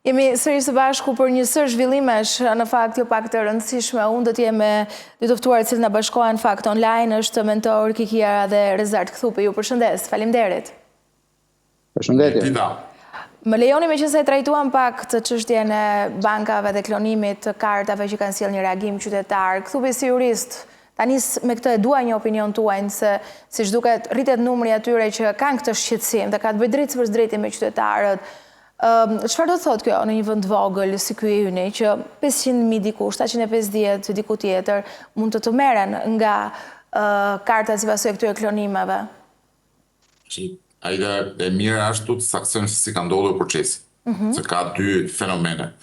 Jemi sërish së bashku për një sër zhvillimesh, në fakt jo pak të rëndësishme. Unë do t'jeme dy të ftuar cilë në bashkohen në fakt online, është mentor Kikiara dhe Rezart Kthupi. Ju përshëndes, faleminderit. Përshëndetje. Më lejoni me që se trajtuam pak të çështjen e bankave dhe klonimit të kartave që kanë sjellë një reagim qytetar. Kthupi si jurist, tani me këtë e dua një opinion tuaj, se siç duket rritet numri atyre që kanë këtë shqetësim dhe ka të bëjë drejt për drejtë me qytetarët. Çfarë do të thotë kjo në një vend vogël si ky i yni, që 500.000 diku, 750 diku tjetër mund të merren nga karta si pasojë këtyre klonimeve? Aida e mirë ashtu të saksojmë se si ka ndodhur procesi. Se ka dy fenomene.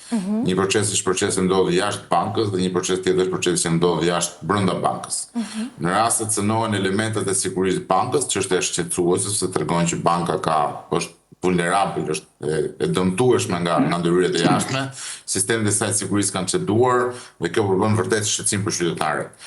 Një proces është procesi ndodhur jashtë bankës dhe një proces tjetër është procesi që ndodhur jashtë brenda bankës. Në rastet se cënohen elementet e sigurisë bankës, çështja është shqetësuese se tregon që banka është vulnerabël, është e dëmtueshme nga ndërhyrjet e jashtme, sistemet e saj sigurisë kanë çeduar dhe kjo përbën vërtet shqetësim për qytetarët.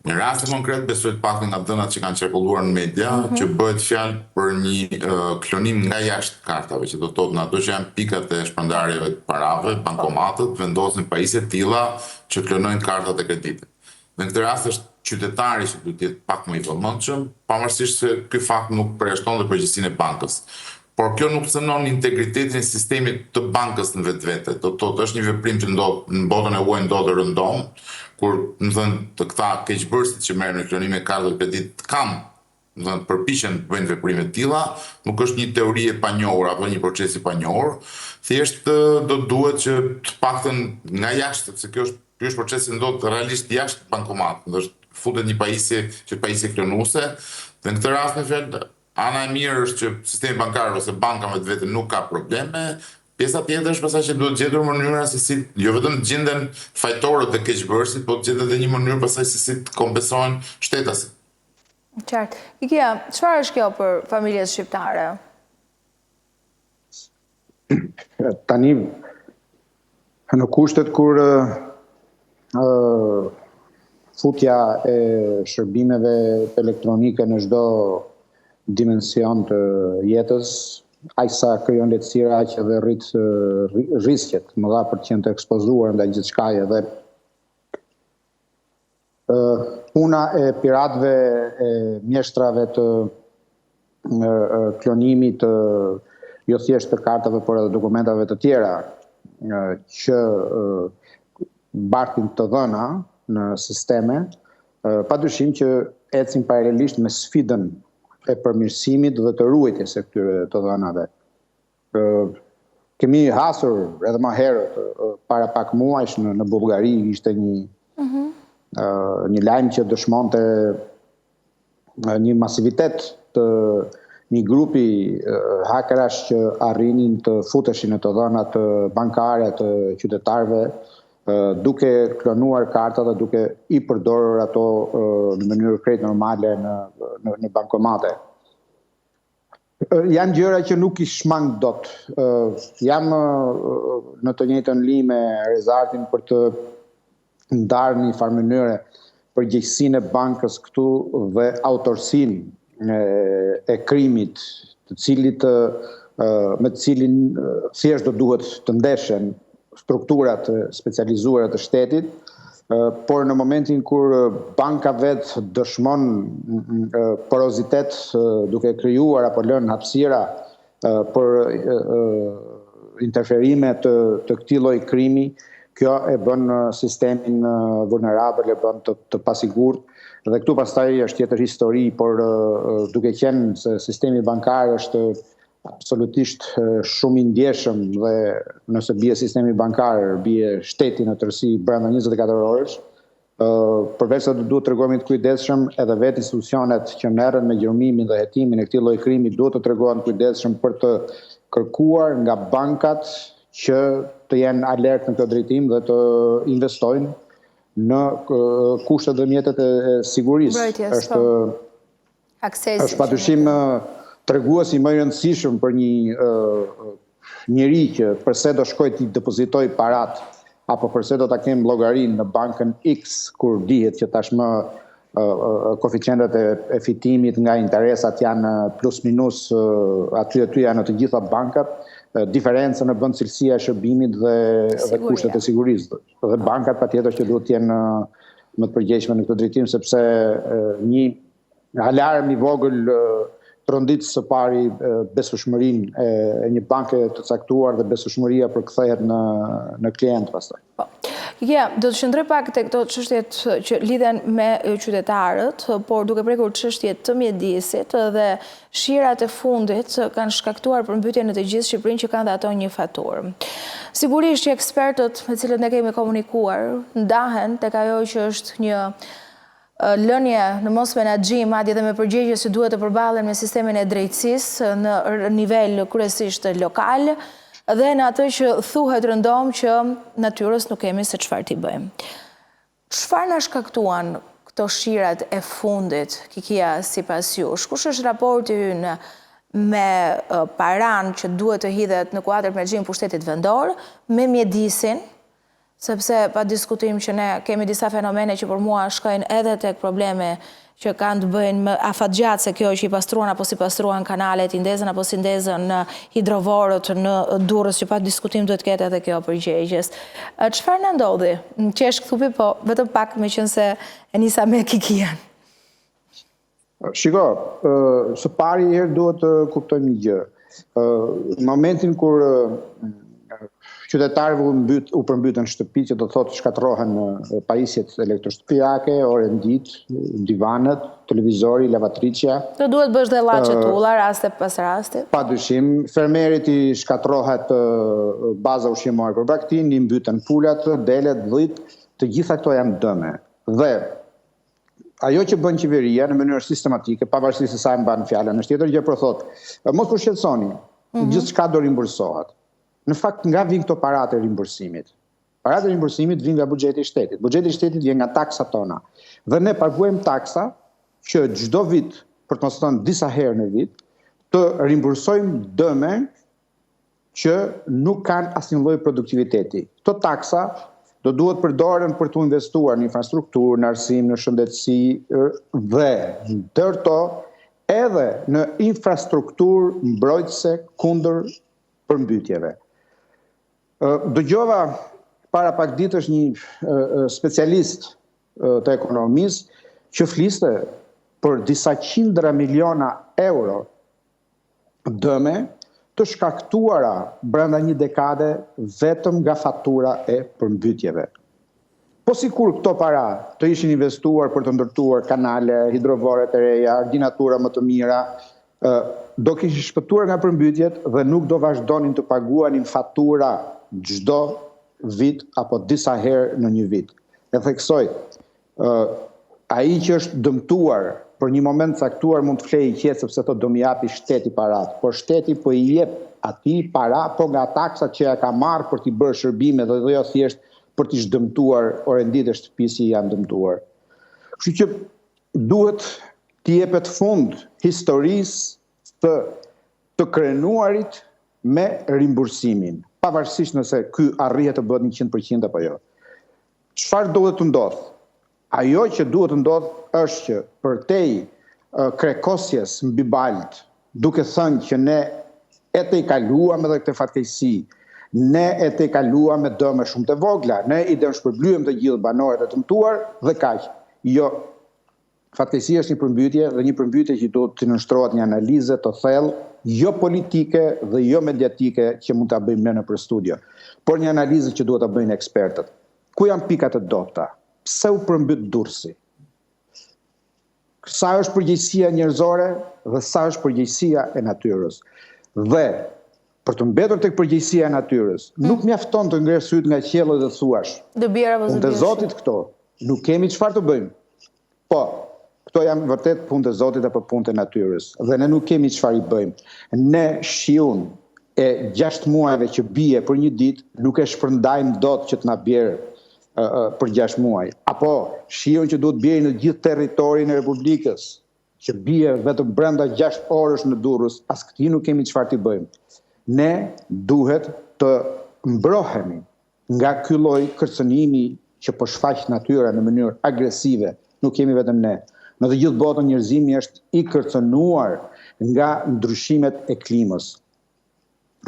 Në rastin konkret besoj të paktën nga dhënat që kanë qarkulluar në media që bëhet fjalë për një klonim nga jashtë kartave, që do të thotë në ato që janë pikat e shpërndarjeve të parave, bankomatët vendosin pajisje të tilla që klonojnë kartat e kreditit. Në këtë rast është qytetari që duhet të jetë pak më i vëmendshëm, pavarësisht se ky fakt nuk përjashton dhe përgjegjësinë e bankës. Por kjo nuk cënon integritetin e sistemit të bankës në vetvete. Do të thotë është një veprim që ndodh në botën e huaj ndodh rëndom, kur më thënë të këta keqbërësit që merren në klonime kartave kredit përpiqen të bëjnë veprime të tilla, nuk është një teori e panjohur apo një proces i panjohur, thjesht do duhet që të paktën nga jashtë, sepse ky është proces që ndodh realisht jashtë bankomatit, është futet një pajisje që pajisje klonuese, dhe në këtë rast në fjalë ana e mirë është që sistemi bankar ose banka me vetë nuk ka probleme. Pjesa tjetër është pastaj që duhet gjetur mënyra se si jo vetëm të gjenden fajtorët dhe keqbërësit, por të gjendet edhe një mënyrë pastaj se si të kompensohen shtetasit. Qartë. Kikia, çfarë është kjo për familjet shqiptare? Tani në kushtet kur futja e shërbimeve elektronike në çdo dimension të jetës, aq sa krijon lehtësira, aq edhe rrit rrezikët më dha për të qenë të ekspozuar ndaj gjithçkaje dhe puna e piratëve, e mjeshtrave të klonimit jo thjesht të kartave por edhe dokumentave të tjera që bartin të dhëna në sisteme, padyshim që ecin paralelisht me sfidën e përmirësimit dhe të ruajtjes së këtyre të dhënave. Kemi hasur edhe më herët para pak muajsh në Bullgari, ishte një lajm që dëshmonte një masivitet të një grupi hakerash që arrinin të futeshin në të dhënat bankare të qytetarëve, duke klonuar kartat dhe duke i përdorur ato në mënyrë krejt normale në bankomate. Janë gjëra që nuk i shmang dot. Jam në të njëjtën linjë me Rezartin për të ndarë në një farë mënyre përgjegjësinë e bankës këtu dhe autorsinë e krimit, me të cilin thjesht do duhet të ndeshen strukturat specializuara të shtetit, por në momentin kur banka vetë dëshmon porozitet duke krijuar apo lënë hapësira për interferime të këtij lloji krimi, kjo e bën sistemin vulnerabël, e bën të pasigurt. Dhe këtu pastaj është tjetër histori, por duke qenë se sistemi bankar është absolutisht shumë i ndjeshëm dhe nëse bie sistemi bankar, bie shteti në tërësi brenda 24 orësh, përveç se duhet të tregojmë të kujdesshëm, edhe vetë institucionet që merren me gjërmimin dhe hetimin e këtij lloji krimi duhet të tregohen të kujdesshëm për të kërkuar nga bankat që të jenë alert në këtë drejtim dhe të investojnë në kushtet dhe mjetet e sigurisë. Është padyshim treguesi më i rëndësishëm për një njeri që përse do shkoj të depozitoj parat apo përse do ta kem llogarinë në bankën X kur dihet që tashmë koeficientet e fitimit nga interesat janë plus minus aty janë të gjitha bankat, diferenca në vend cilësia e shërbimit dhe kushtet e sigurisë. Dhe bankat patjetër që duhet të jenë më të përgjegjshme në këtë drejtim, sepse një alarm i vogël trondit së pari besueshmërinë e një banke të caktuar dhe besueshmëria përkthehet në klient pastaj. Do të shndroj pak tek këto çështjet që lidhen me qytetarët, por duke prekur çështjet të mjedisit dhe shirat e fundit kanë shkaktuar përmbytje në të gjithë Shqipërinë që kanë dhe ato një faturë. Sigurisht që ekspertët me cilët ne kemi komunikuar ndahen tek ajo që është një lënje në mos menaxhim, madje dhe me përgjigje se duhet të përballen me sistemin e drejtësisë në nivel kryesisht lokal, dhe në atë që thuhet rëndom që natyrës nuk kemi se çfarë t'i bëjmë. Çfarë na shkaktuan këto shirat e fundit, Kikia, sipas jush? Kush është raporti ynë me paran që duhet të hidhet në kuadër menaxhimit pushtetit vendor, me mjedisin, sepse pa diskutim që ne kemi disa fenomene që për mua shkojnë edhe tek probleme që kanë të bëjnë me afatgjat, se kjo që i pastruan apo si pastruan kanalet, i ndezën apo si ndezën në hidrovorët në Durrës, që pa diskutim duhet ketë edhe kjo përgjegjes. Çfarë na ndodhi? Në qesh këthupi, po vetëm pak me qenë se e nisa me Kikian. Shiko, së pari herë duhet të kuptojmë një gjë. Në momentin kur qytetarëve u përmbytën shtëpi, që do të thotë shkatërrohen pajisjet elektroshtëpiake, orën ditë, divanet, televizori, lavatriçja. Të duhet bësh dhe llaçe tulla, raste pas rasti. Padyshim, fermerit i shkatërrohet baza ushqimore për braktin, i mbyten pulat, delet, dhit, të gjitha këto janë dëme. Dhe ajo që bën qeveria në mënyrë sistematike, pavarësisht se sa e mban fjalën, është tjetër gjë, por thotë, mos përshqetësoni, gjithçka do rimbursohet. Në fakt, nga vijnë këto parat e rimbursimit? Parat e rimbursimit vijnë nga buxheti i shtetit. Buxheti i shtetit vjen nga taksat tona. Dhe ne paguajmë taksa që çdo vit, për të mos thënë disa herë në vit, të rimbursojmë dëme që nuk kanë asnjë lloj produktiviteti. Këto taksa do duhet përdoren për të investuar në infrastrukturë, në arsim, në shëndetësi dhe ndërto edhe në infrastrukturë mbrojtëse kundër përmbytjeve. Dëgjova para pak ditësh një specialist të ekonomisë që fliste për disa qindra miliona euro dëme të shkaktuara brenda një dekade vetëm nga fatura e përmbytjeve. Po sikur këto para të ishin investuar për të ndërtuar kanale, hidrovore të reja, ordinatura më të mira, do kishin shpëtuar nga përmbytjet dhe nuk do vazhdonin të paguanin fatura çdo vit apo disa herë në një vit. E theksoj, ai që është dëmtuar për një moment caktuar mund të flejë qetë sepse thotë do më japi shteti parat, por shteti po i jep atij para po nga taksat që ja ka marrë për t'i bërë shërbime dhe jo thjesht për t'i dëmtuar orënditë e shtëpisë që janë dëmtuar. Kështu që duhet t'i jepet fund historisë të krenuarit me rimbursimin, pavarësisht nëse ky arrihet të bëhet 100% apo jo. Çfarë duhet të ndodhë? Ajo që duhet të ndodhë është që përtej krekosjes mbi baltë, duke thënë që ne e të i kaluam edhe këtë fatkeqësi, ne e të i kaluam me dëme shumë të vogla, ne i dëmshpërblyem të gjithë banorët e dëmtuar dhe kaq. Jo, fatkeqësia është një përmbytje dhe një përmbytje që duhet të nënshtrohet një analize të thellë, jo politike dhe jo mediatike që mund ta bëjmë ne nëpër studio, por një analizë që duhet ta bëjnë ekspertët. Ku janë pikat e dobta? Pse u përmbyt Durrësi? Sa është përgjegjësia njerëzore dhe sa është përgjegjësia e natyrës? Dhe për të mbetur tek përgjegjësia e natyrës, nuk mjafton të ngresh syt nga qielli dhe thuash, punë e Zotit këto, nuk kemi çfarë të bëjmë. Po, këto janë vërtet punë e Zotit apo punë e natyrës, dhe ne nuk kemi çfarë i bëjmë. Ne shiun e 6 muajve që bie për një ditë nuk e shpërndajmë dot që të na bjerë për 6 muaj. Apo shiun që duhet bjerë në gjithë territorin e Republikës, që bie vetëm brenda 6 orësh në Durrës, as këtij nuk kemi çfarë të bëjmë. Ne duhet të mbrohemi nga ky lloj kërcënimi që po shfaq natyra në mënyrë agresive nuk kemi vetëm ne. Në të gjithë botën njerëzimi është i kërcënuar nga ndryshimet e klimës.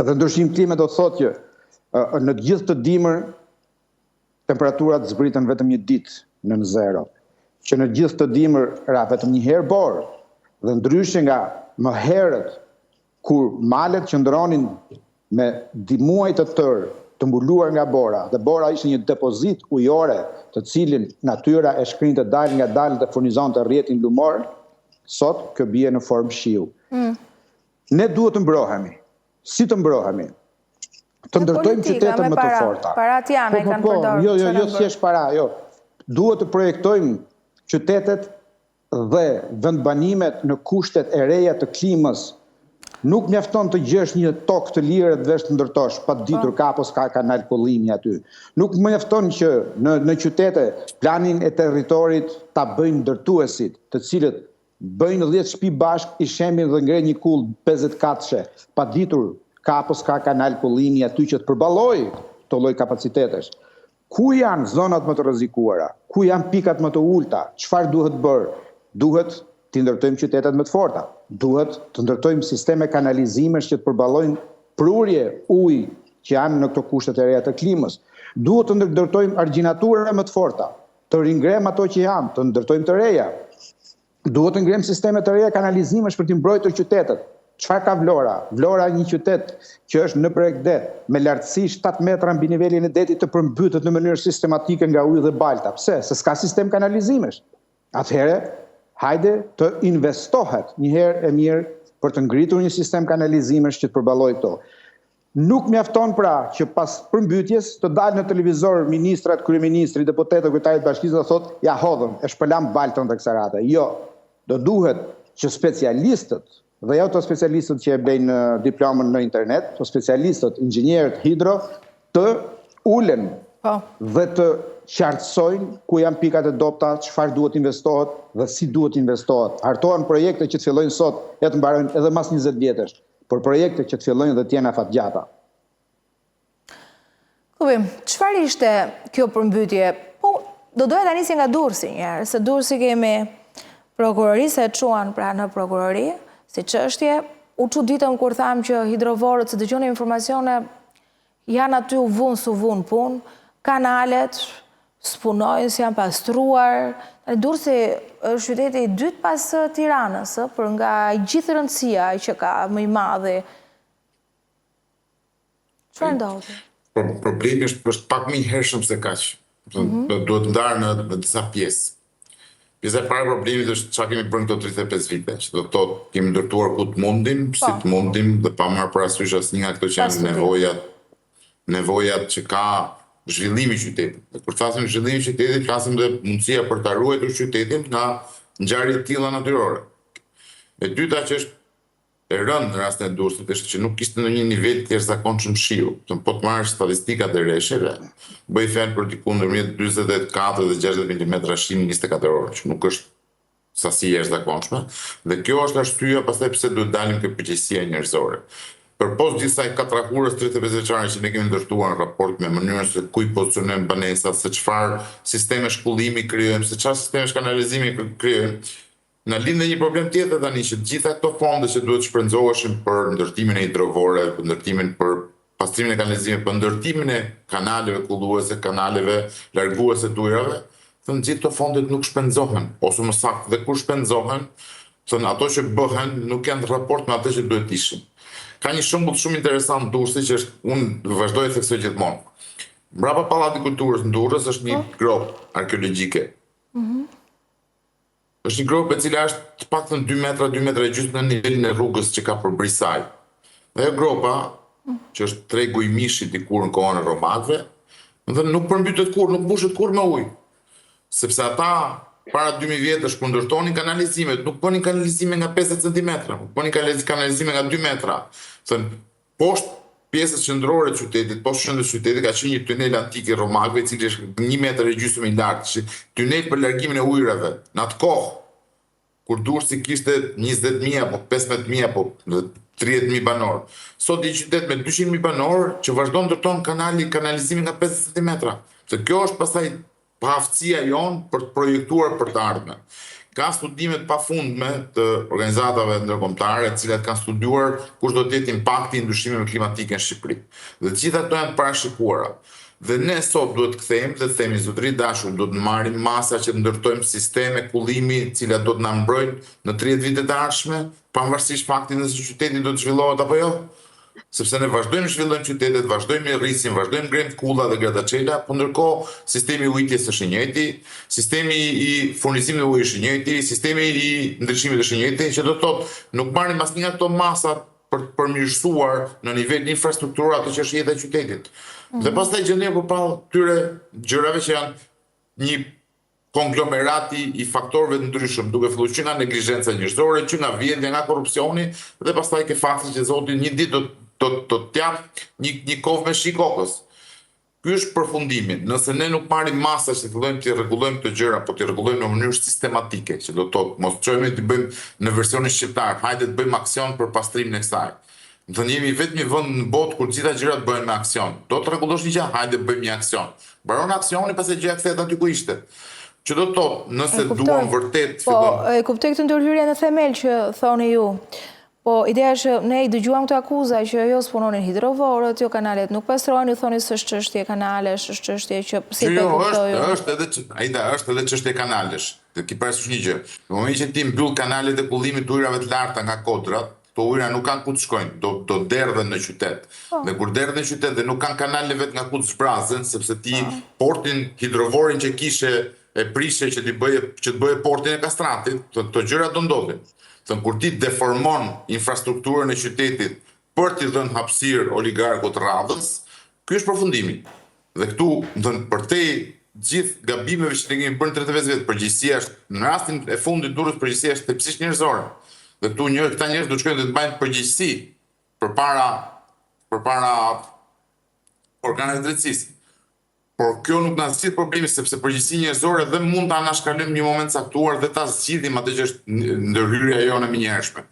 Dhe ndryshim klime do të thotë që në të gjithë të dimër temperaturat zbritën vetëm një ditë nën zero, që në gjithë të dimër ra vetëm një herë borë, dhe ndryshe nga më herët kur malet qëndronin me muaj të tërë të mbuluar nga bora, dhe bora ishte një depozit ujore të cilin natyra e shkrinte dalë nga dalë dhe furnizonte rrjetin lumor, sot kjo bie në formë shiu. Ne duhet të mbrohemi. Si të mbrohemi? Të ndërtojmë qytete më të forta. Parat janë e kanë përdorur. Jo, thjesht para, jo. Duhet të projektojmë qytetet dhe vendbanimet në kushtet e reja të klimës. Nuk mjafton të gjesh një tokë të lirë dhe vesh të ndërtosh, pa të ditur ka apo s'ka kanal kollimi aty. Nuk mjafton që në qytete planin e territorit ta bëjnë ndërtuesit, të cilët bëjnë 10 shtëpi bashk, i shemin dhe ngre një kull 50 katëshe, pa ditur ka apo s'ka kanal kollimi aty që të përballoj të lloj kapacitetesh. Ku janë zonat më të rrezikuara? Ku janë pikat më të ulta? Çfarë duhet bërë? Duhet të ndërtojmë qytetet më të forta. Duhet të ndërtojmë sisteme kanalizimesh që të përballojnë prurje ujë që janë në këto kushtet e reja të klimës. Duhet të ndërtojmë argjinatura më të forta, të ringrem ato që janë, të ndërtojmë të reja. Duhet të ngrem sisteme të reja kanalizimesh për të mbrojtur qytetet. Çfarë ka Vlora? Vlora një qytet që është në projekt det, me lartësi 7 metra mbi nivelin e detit të përmbytet në mënyrë sistematike nga ujë dhe balta. Pse? Se s'ka sistem kanalizimesh. Atëherë, hajde të investohet një herë e mirë për të ngritur një sistem kanalizimesh që të përballojë këto. Nuk mjafton pra që pas përmbytjes të dalë në televizor ministrat, kryeministri, deputetët, kryetarit bashkisë dhe thotë, ja hodhëm, e shpëlam baltën dhe kësaj rate. Jo, do duhet që specialistët, dhe jo të specialistët që e bëjnë diplomën në internet, të specialistët, inxhinierët hidro, të ulen dhe të qartësojnë ku janë pikat e dopta, çfarë duhet investohet dhe si duhet investohet. Hartohen projekte që të fillojnë sot, e të mbarojnë edhe mas 20 vjetësh, por projekte që të fillojnë dhe t'jena fatgjata. Kubim, çfarë ishte kjo përmbytje? Po, do doja ta nisi nga Durrësi një herë, se Durrësi kemi prokurorisë e çuan pra në prokurori, si çështje, u çuditëm kur thamë që hidrovorët se dëgjoni informacione janë aty u vunë su vunë punë, kanalet spunojnë, si janë pastruar. Durrësi është qyteti i dytë pas Tiranës, për nga gjithë rëndësia që ka më i madhi. Çfarë ndodhi? Problemi është pak më i hershëm se kaq. Duhet ndarë në disa pjesë. Pjesa e parë e problemit është çka kemi bërë këto 35 vite, që do të thotë kemi ndërtuar ku të mundim, si të mundim, dhe pa marrë parasysh asnjë nga këto që janë nevojat që ka zhvillimi i qytetit. Dhe kur flasim zhvillimi i qytetit, flasim dhe mundësia për ta ruajtur qytetin nga ngjarje të tilla natyrore. E dyta që është e rëndë në rastin e Durrësit është që nuk kishte ndonjë nivel të jashtëzakonshëm shiu. Po të marrësh statistikat e rresheve, bëj fjalë për diku ndërmjet 44 dhe 60 mm shim 24 orë, që nuk është sasi e jashtëzakonshme, dhe kjo është arsyeja pastaj pse duhet dalim kjo përgjegjësia njerëzore. Përpos disa katrahurës 35 vjeçare që ne kemi ndërtuar në raport me mënyrën se ku i pozicionojmë banesat, se çfarë sisteme shkollimi krijojmë, se çfarë sisteme kanalizimi krijojmë, na lindë një problem tjetër tani që gjitha këto fonde që duhet shpenzoheshin për ndërtimin e hidrovore, për ndërtimin për pastrimin e kanalizimit, për ndërtimin e kanaleve kulluese, kanaleve larguese të ujrave, thënë gjithë këto fondet nuk shpenzohen, ose më saktë, dhe kur shpenzohen, thënë ato që bëhen nuk janë në raport me ato që duhet ishin. Ka një shembull shumë interesant Durrësi që është unë vazhdoj të theksoj gjithmonë. Mbrapa Pallatit Kulturës në Durrës është një grop arkeologjike. Është një grop e cila është të paktën 2 metra, 2 metra e gjysmë në nivelin e rrugës që ka për Brisaj. Dhe ajo gropa, që është tregu i mishit dikur në kohën e romakëve, dhe nuk përmbytet kur, nuk mbushet kur me ujë. Sepse ata para 2000 vjetësh kur ndërtonin kanalizimet, nuk bënin kanalizime nga 50 cm, nuk bënin kanalizime nga 2 metra. Thënë, poshtë pjesës qendrore të qytetit, poshtë qendrës së qytetit ka qenë një tunel antik i romakëve, i cili është 1 metër e gjysmë i lartë, tunel për largimin e ujrave. Në atë kohë, kur Durrësi kishte 20.000 apo 15.000 apo 30.000 banor. Sot i qytet me 200.000 banor që vazhdon ndërton kanalizimin nga 50 cm. Se kjo është pastaj paaftësia jonë për të projektuar për të ardhmen. Ka studimet pafundme të organizatave ndërkombëtare, të cilat kanë studiuar kush do të jetë impakti i ndryshimeve klimatike në Shqipëri. Dhe të gjitha ato janë parashikuara. Dhe ne sot duhet të kthehemi dhe të themi zotëri dashur, do të marrim masa që të ndërtojmë sisteme kullimi, të cilat do të na mbrojnë në 30 vitet e ardhshme, pavarësisht faktit nëse qyteti do të zhvillohet apo jo. Sepse ne vazhdojmë zhvillojmë qytetet, vazhdojmë rrisim, vazhdojmë ngrejmë kulla dhe gradaçela, por ndërkohë sistemi i ujitjes është i njëjti, sistemi i furnizimit të ujit është i njëjti, sistemi i ndriçimit është i njëjti, që do të thotë nuk marrim asnjë nga ato masa për të përmirësuar në nivel infrastrukturor atë që është jeta e qytetit. Dhe pastaj gjendemi përpallë këtyre gjërave që janë një konglomerati i faktorëve të ndryshëm, duke filluar që nga neglizhenca njerëzore, që nga vjedhja, nga korrupsioni, dhe pastaj ke fakti që Zoti një ditë do të t'jap një kovë me shi kokës. Ky është përfundimi. Nëse ne nuk marrim masa që fillojmë të rregullojmë këto gjëra, po të rregullojmë në mënyrë sistematike, që do të thotë mos çojmë të bëjmë në versionin shqiptar, hajde të bëjmë aksion për pastrimin e kësaj. Do të jemi vetëm një vend në botë kur gjitha gjërat bëhen me aksion. Do të rregullosh një gjë, hajde bëjmë një aksion. Mbaron aksioni, pastaj gjëja kthehet aty ku ishte. Që do të thotë, nëse duam vërtet fillojmë. Po, e kuptoj këtë ndërhyrje në themel që thoni ju. Po, ideja është ne i dëgjuam këtë akuza që jo s'punonin hidrovorët, jo kanalet nuk pastrohen, ju thoni së është çështje kanalesh, është çështje që pse po kuptoj. Është edhe çështje kanalesh. Të ki parasysh një gjë. Në momentin që ti mbyll kanalet e kullimit të ujrave të larta nga kodrat, këto ujra nuk kanë ku të shkojnë, do derdhen në qytet. Dhe kur derdhen në qytet dhe nuk kanë kanale vet nga ku të zbrazen, sepse ti portin hidrovorin që kishe e prishe që të bëje portin e Kastratit, të gjëra do ndodhin. Kur ti deformon infrastrukturën e qytetit për t'i dhënë hapësirë oligarkut radhës, ky është përfundimi. Dhe këtu, për te gjithë gabimeve që ne kemi bërë në 35 vjet, përgjegjësia është, në rastin e fundit durrës përgjegjësia është tepësisht njerëzore. Dhe këtu këta njerëz do të shkojnë dhe të bëjnë përgjegjësi përpara organeve të drejtësisë. Por kjo nuk na zgjidh problemin, sepse përgjegjësia njerëzore dhe mund ta anashkalojmë një moment caktuar dhe ta zgjidhim atë që është ndërhyrja jone më njerëzshme.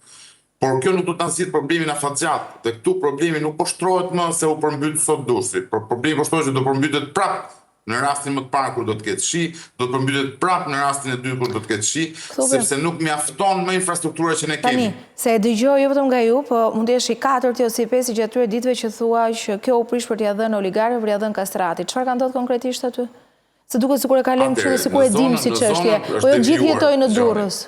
Por kjo nuk do ta zgjidh problemin afatgjat. Dhe këtu problemi nuk po shtrohet më se u përmbyt sot Durrësi, por problemi po shtrohet që do përmbytet prapë në rastin më të parë kur do të ketë shi, do të përmbytet prapë në rastin e dytë kur do të ketë shi, sepse nuk mjafton më infrastruktura që ne kemi. Tani, se e dëgjoj jo vetëm nga ju, po mund të jesh i katërti ose i pesti gjatë atyre ditëve që thua që kjo u prish për t'ia dhënë oligarëve, për t'ia dhënë Kastratit. Çfarë ka ndodhur konkretisht aty? Se duket sikur e kalojmë kështu, sikur e dim si çështje, po jo gjithë jetojnë në Durrës.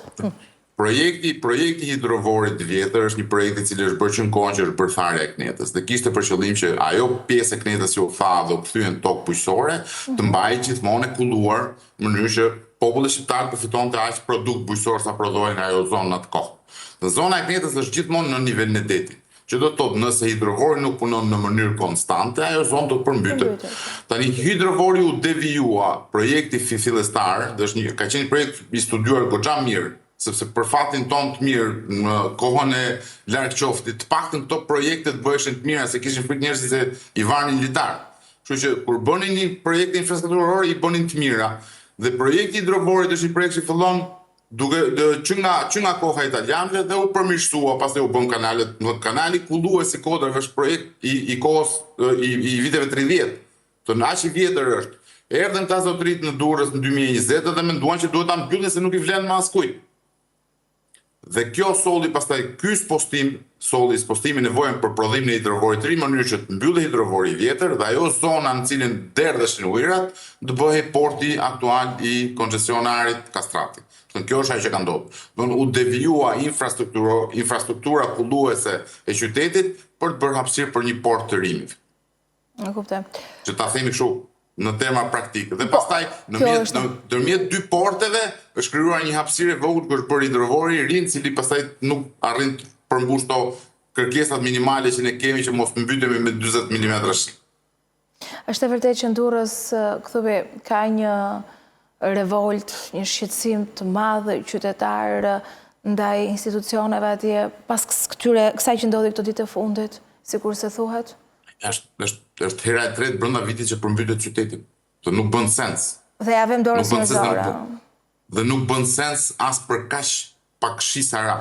Projekti hidrovorit vjetër është një projekt i cili është bërë që në kohën që është bërë tharja e Knetës dhe kishte për qëllim që ajo pjesë e Knetës që u tha dhe u kthyen tokë bujqësore të mbajë gjithmonë e kulluar në mënyrë që populli shqiptar të fitonte aq produkt bujqësor sa prodhoi nga ajo zonë në atë kohë. Dhe zona e Knetës është gjithmonë në nivelin e detit. Që do të thotë nëse hidrovori nuk punon në mënyrë konstante, ajo zonë do të përmbytet. Tani hidrovori u devijua projekti fillestar, dhe ka qenë projekt i studiuar goxha mirë, sepse për fatin ton të mirë në kohën e larg qoftit, të paktën këto projekte të bëheshin të mira se kishin frikë njerëzit se i varnin litar. Kështu që kur bënin një projekt infrastrukturor i bënin të mira. Dhe projekti hidrovorit është një projekt që fillon që nga koha italianëve dhe u përmirësua, pastaj u bën kanalet, kanali kullues i Kodrave është projekt i kohës i viteve 30. Të aq i vjetër është. Erdhën këta zotërit në Durrës në 2020 dhe menduan që duhet ta mbyllin se nuk i vlen më askujt. Dhe kjo solli pastaj ky spostimi nevojën për prodhimin e hidrovorit të ri në mënyrë që të mbyllë hidrovori i vjetër dhe ajo zona në cilën derdheshin ujrat të bëhej porti aktual i koncesionarit Kastratit. Kjo është ajo që ka ndodhur. U devijua infrastruktura kulluese e qytetit për të bërë hapësirë për një port të ri. E kuptoj. Që ta themi kështu në tema praktike. Dhe pastaj ndërmjet dy porteve është krijuar një hapësirë e vogël që është bërë hidrovori i ri, i cili pastaj nuk arrin të përmbush to kërkesat minimale që ne kemi që mos mbytemi me 40 mm shi. Është e vërtetë që në Durrës ka një revolt, një shqetësim të madh qytetar ndaj institucioneve atje pas kësaj që ndodhi këto ditë të fundit, sikur se thuhet? Është hera e tretë brenda vitit që përmbytet qyteti. Dhe nuk bën sens. Dhe ja vëm dorës njerëzore. Dhe nuk bën sens as për kaq pak shi sara.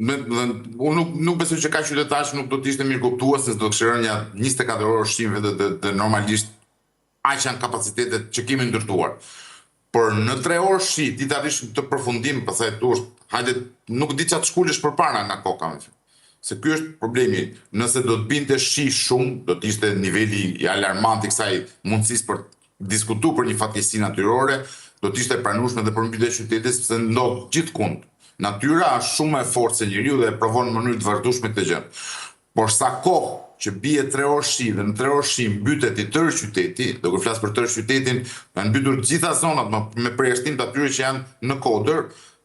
Unë nuk besoj që ka qytetarë që nuk do të ishte mirë kuptues, se do të kishte rënë 24 orë ushqimeve dhe normalisht aq janë kapacitetet që kemi ndërtuar. Por në 3 orë shi, ti të arrish të përfundim, pastaj hajde, nuk di çfarë të shkulesh përpara nga koka. Se ky është problemi. Nëse do të binte shi shumë, do të ishte niveli i alarmant i kësaj mundësisë për diskutuar për një fatkeqësi natyrore, do të ishte e pranueshme edhe për mbytjen e qytetit, sepse ndodh gjithkund. Natyra është shumë e fortë se njeriu dhe e provon në mënyrë të vazhdueshme këtë gjë. Por sa kohë që bie 3 orë shi dhe në 3 orë shi mbytet i tërë qyteti, do kur flas për tërë qytetin, janë mbytur gjitha zonat me përjashtim të atyre që janë në kodër,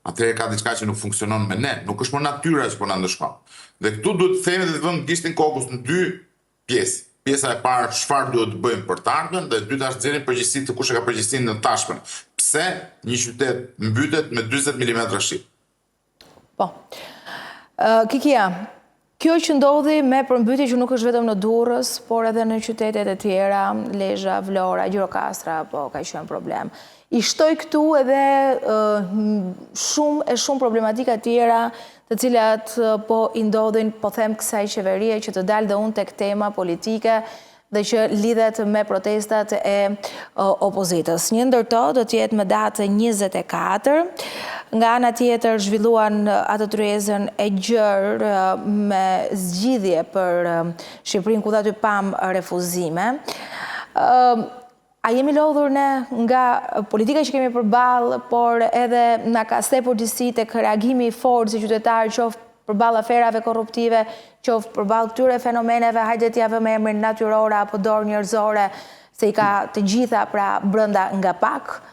atëherë ka diçka që nuk funksionon me ne, nuk është më natyra që po na ndeshkon. Dhe këtu duhet të themi dhe të vëmë gishtin kokës në 2 pjesë. Pjesa e parë, çfarë duhet të bëjmë për të ardhmen, dhe e dyta është nxjerrim përgjegjësitë të kush e ka përgjegjësinë në tashmen. Pse një qytet mbytet me 40 mm shi? Po. Kikia, kjo që ndodhi me përmbytje që nuk është vetëm në Durrës, por edhe në qytetet e tjera, Lezhë, Vlora, Gjirokastra, po ka qenë problem. I shtoj këtu edhe shumë problematika tjera të cilat po i ndodhin, po them kësaj qeverie që të dalë dhe unë tek tema politike dhe që lidhet me protestat e opozitës. Një ndër to do të jetë me datë 24, nga ana tjetër zhvilluan atë tryezën e gjerë me zgjidhje për Shqipërinë ku aty pam refuzime. A jemi lodhur ne nga politika që kemi përballë, por edhe na ka përgjegjësi tek reagimi i fortë si qytetar, qoftë përballë aferave korruptive, qoftë përballë këtyre fenomeneve, hajde t'ja vëmë emrin natyrore apo dorë njerëzore, se i ka të gjitha pra brenda nga pak.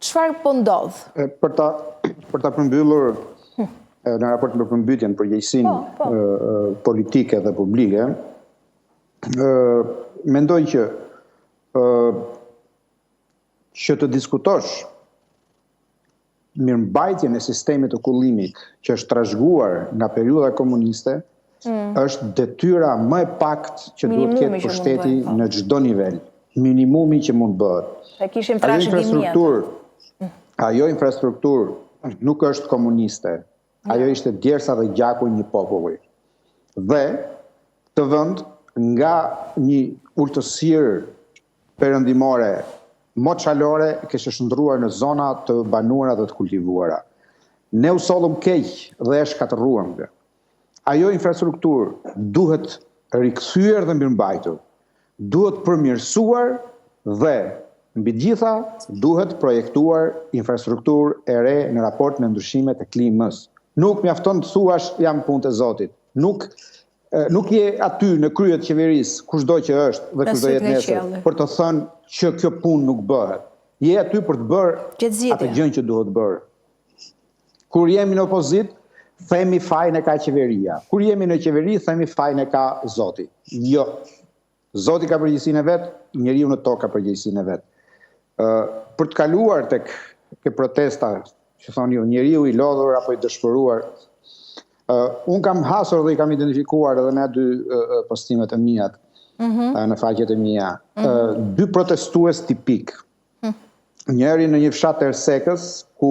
Çfarë po ndodh? Për ta përmbyllur në raport me përmbytjen, përgjegjësinë politike dhe publike, mendoj që të diskutosh mirëmbajtjen e sistemit të kullimit që është trashëguar nga periudha komuniste, është detyra më e paktë që duhet të ketë pushteti në çdo nivel, minimumi që mund bëhet. Ajo infrastrukturë nuk është komuniste, ajo ishte djersa dhe gjaku i një populli. Dhe të vend nga një urtësirë perëndimore moçalore kishte shndruar në zona të banuara dhe të kultivuara. Ne u sollëm keq dhe e shkatërruam. Ajo infrastrukturë duhet rikthyer dhe mirëmbajtur, duhet përmirësuar dhe mbi gjitha duhet projektuar infrastrukturë e re në raport me ndryshimet e klimës. Nuk mjafton të thuash jam punë e Zotit. Nuk je aty në krye të qeverisë, kushdo që është dhe kushdo jetë nesër, për të thënë që kjo punë nuk bëhet. Je aty për të bërë atë gjën që duhet bërë. Kur jemi në opozit, themi fajin e ka qeveria. Kur jemi në qeveri, themi fajin e ka Zoti. Jo. Zoti ka përgjegjësinë e vet, njeriu në tokë ka përgjegjësinë e vet. Për të kaluar tek protesta, që thonë ju, njeriu i lodhur apo i dëshpëruar, unë kam hasur dhe i kam identifikuar edhe në 2 postimet e mijat, në faqet e mia, 2 protestues tipik. Njëri në një fshat të Ersekës, ku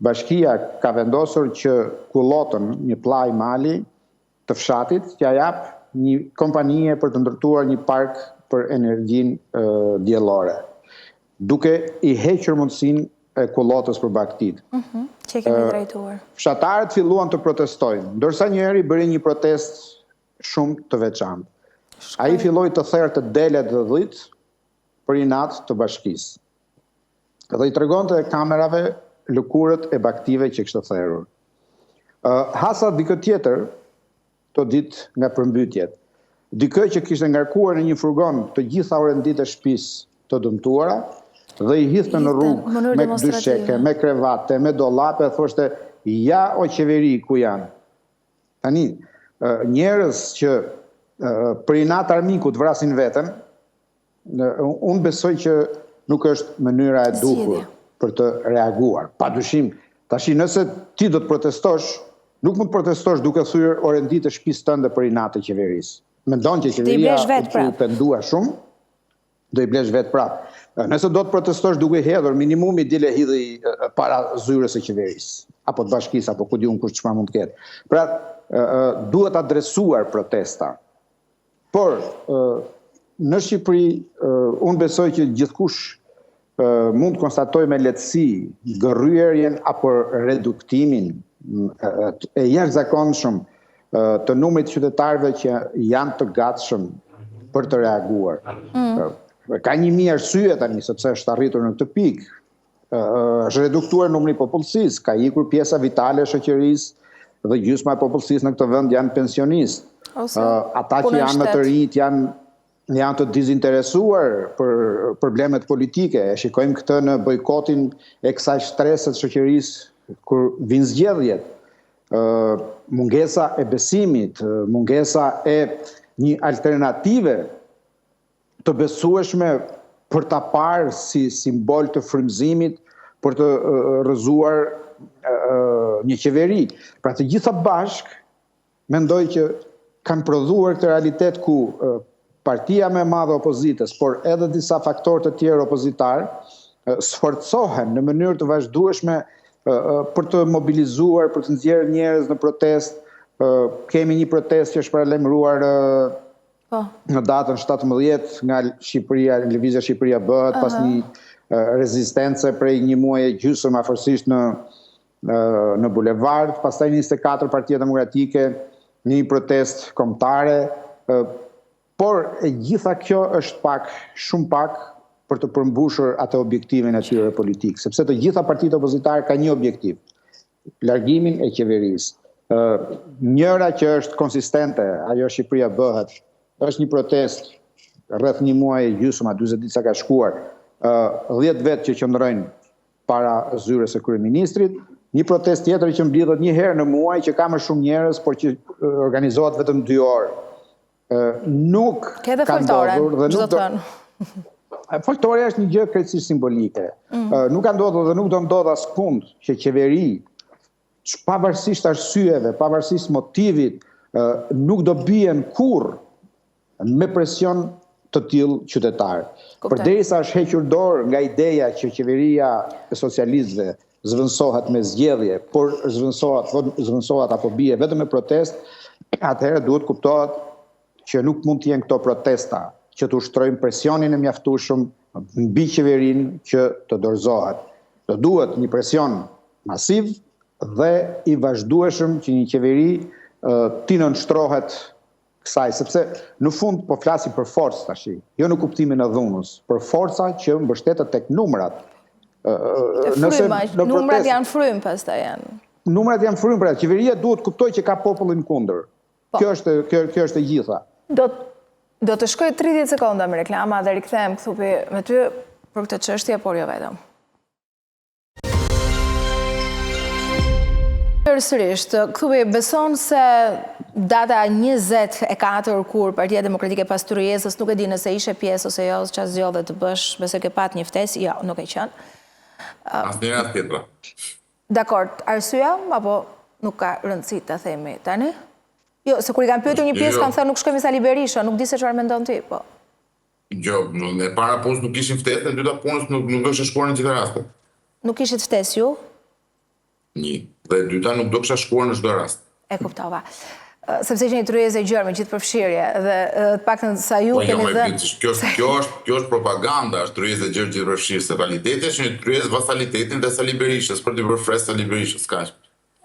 bashkia ka vendosur që kullotën, një pllaj mali të fshatit, t'ja jap një kompanie për të ndërtuar një park për energjinë diellore, duke i hequr mundësinë e kullotës për baktit. Që kemi drejtuar. Fshatarët filluan të protestojnë, ndërsa njëri bëri një protest shumë të veçantë. Ai filloi të therrte delet dhe dhit për inat të bashkisë. Dhe i tregonte kamerave lëkurët e baktive që kishte therrur. Hasa dikë tjetër, të ditë nga përmbytjet. Dikë që kishte ngarkuar në një furgon të gjitha orenditë e shtëpisë të dëmtuara, dhe i hidhte në rrugë me dysheke, me krevate, me dollape, thoshte, ja o qeveri ku janë. Tani, njerëz që për inat armikut vrasin veten, unë besoj që nuk është mënyra e duhur për të reaguar. Padyshim, tash nëse ti do të protestosh, nuk mund të protestosh duke thyer orendit të shtëpisë tënde për inat të qeverisë. Mendon që qeveria u pendua shumë, do i blesh vetë prapë. Nëse do të protestosh duke hedhur, minimumi dile hidhi para zyrës së qeverisë, apo të bashkisë, apo ku di unë kush çfarë mund të ketë. Pra, duhet adresuar protesta. Por, në Shqipëri, unë besoj që gjithkush mund të konstatoj me lehtësi gërryerjen apo reduktimin e jashtëzakonshëm të numrit qytetarëve që janë të gatshëm për të reaguar. Ka 1000 arsye tani sepse është arritur në këtë pikë. Është reduktuar numri i popullsisë, ka ikur pjesa vitale e shoqërisë dhe gjysma e popullsisë në këtë vend janë pensionistë. Ata që janë më të rinjt janë të dizinteresuar për problemet politike. E shikojmë këtë në bojkotin e kësaj shtresë të shoqërisë kur vinë zgjedhjet. Mungesa e besimit, mungesa e një alternative të besueshme për ta parë si simbol të frymëzimit për të rrëzuar një qeveri. Pra të gjitha bashk, mendoj që kanë prodhuar këtë realitet ku partia më e madhe opozitës, por edhe disa faktorë të tjerë opozitar, sforcohen në mënyrë të vazhdueshme për të mobilizuar, për të nxjerrë njerëz në protestë. Kemi një protestë që është paralajmëruar në datën 17 nga Shqipëria, Lëvizja Shqipëria bëhet, pas një rezistence prej një muaji e gjysmë afërsisht në bulevard, pastaj 24 Partia Demokratike, një protestë kombëtare, por e gjitha kjo është pak, shumë pak, për të përmbushur atë objektivin e tyre politik, sepse të gjitha partitë opozitare ka një objektiv, largimin e qeverisë. Njëra që është konsistente, ajo Shqipëria bëhet, është një protest rreth një muaj e gjysmë, 40 ditë sa ka shkuar, 10 vetë që qëndrojnë para zyres së kryeministrit, një protest tjetër që mblidhet një herë në muaj që ka më shumë njerëz, por që organizohet vetëm 2 orë. Nuk ka ndodhur dhe nuk do... Foltoria është një gjë krejtësisht simbolike. Nuk ka ndodhur dhe nuk do ndodh askund që qeveri, pavarësisht arsyeve, pavarësisht motivit, nuk do bien kurrë me presion të tillë qytetar. Përderisa është hequr dorë nga ideja që qeveria e socialistëve zvendësohet me zgjedhje, por zvendësohet apo bie vetëm me protestë, atëherë duhet kuptohet që nuk mund të jenë këto protesta që të ushtrojnë presionin e mjaftueshëm mbi qeverinë që të dorëzohet. Do duhet një presion masiv dhe i vazhdueshëm që një qeveri t'i nënshtrohet kësaj, sepse në fund po flasim për forcë tash, jo në kuptimin e dhunës, për forca që mbështetet tek numrat. Numrat janë frymë pastaj janë. Numrat janë frymë, pra qeveria duhet kuptojë që ka popullin kundër. Kjo është e gjitha. Do të shkoj 30 sekonda me reklama dhe rikthehem këthupi me ty për këtë çështje, por jo vetëm. Përsërisht, këthupi beson se data 24 kur Partia Demokratike pas Tryezës, nuk e di nëse ishe pjesë ose jo, që zgjodhe të bësh, besoj ke pat një ftesë, jo, nuk e qenë. Asnjëra tjetra. Dakor, arsyeja apo nuk ka rëndësi të themi tani? Jo, se kur i kam pyetur një pjesë, kanë thënë nuk shkojmë Sali Berisha, nuk di se çfarë mendon ti, po. Jo, e para punës nuk ishin ftesë, e dyta punës nuk do kisha shkuar në gjithë rastet. Nuk ishit ftesë ju? Një. Dhe e dyta nuk do kisha shkuar në çdo rast. E kuptova. Sepse që një Tryezë e gjerë me gjithë përfshirje dhe të paktën sa ju keni dhënë. Kjo është propaganda, është Tryezë e gjerë gjithë përfshirje, se realiteti është një Tryezë vasalitetin dhe Sali Berishës për të përfres Sali Berishës, kaq.